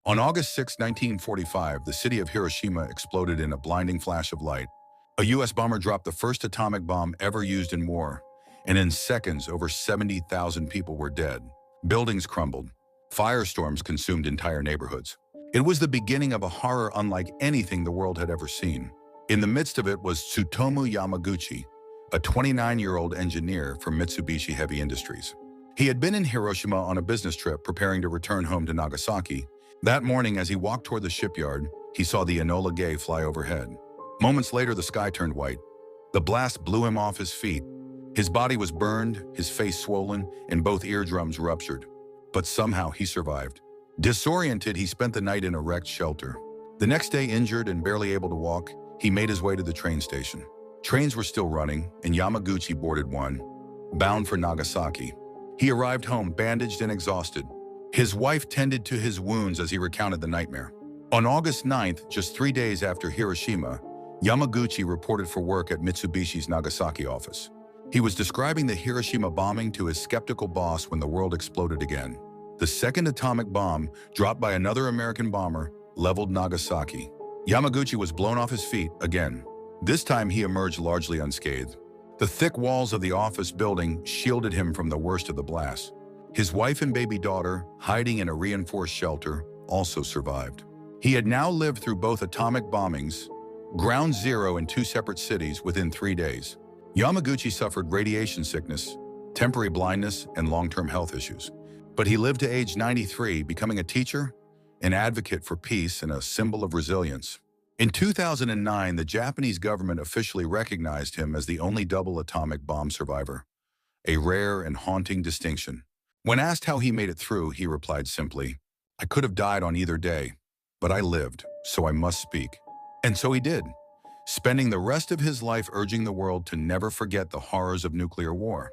On August 6, 1945, the city of Hiroshima exploded in a blinding flash of light. A U.S. bomber dropped the first atomic bomb ever used in war, and in seconds, over 70,000 people were dead. Buildings crumbled. Firestorms consumed entire neighborhoods. It was the beginning of a horror unlike anything the world had ever seen. In the midst of it was Tsutomu Yamaguchi, a 29-year-old engineer for Mitsubishi Heavy Industries. He had been in Hiroshima on a business trip preparing to return home to Nagasaki. That morning, as he walked toward the shipyard, he saw the Enola Gay fly overhead. Moments later, the sky turned white. The blast blew him off his feet. His body was burned, his face swollen, and both eardrums ruptured. But somehow he survived. Disoriented, he spent the night in a wrecked shelter. The next day, injured and barely able to walk, he made his way to the train station. Trains were still running, and Yamaguchi boarded one, bound for Nagasaki. He arrived home bandaged and exhausted. His wife tended to his wounds as he recounted the nightmare. On August 9th, just 3 days after Hiroshima, Yamaguchi reported for work at Mitsubishi's Nagasaki office. He was describing the Hiroshima bombing to his skeptical boss when the world exploded again. The second atomic bomb, dropped by another American bomber, leveled Nagasaki. Yamaguchi was blown off his feet again. This time he emerged largely unscathed. The thick walls of the office building shielded him from the worst of the blast. His wife and baby daughter, hiding in a reinforced shelter, also survived. He had now lived through both atomic bombings, ground zero in 2 separate cities within 3 days. Yamaguchi suffered radiation sickness, temporary blindness, and long-term health issues. But he lived to age 93, becoming a teacher, an advocate for peace, and a symbol of resilience. In 2009, the Japanese government officially recognized him as the only double atomic bomb survivor, a rare and haunting distinction. When asked how he made it through, he replied simply, "I could have died on either day, but I lived, so I must speak." And so he did, spending the rest of his life urging the world to never forget the horrors of nuclear war.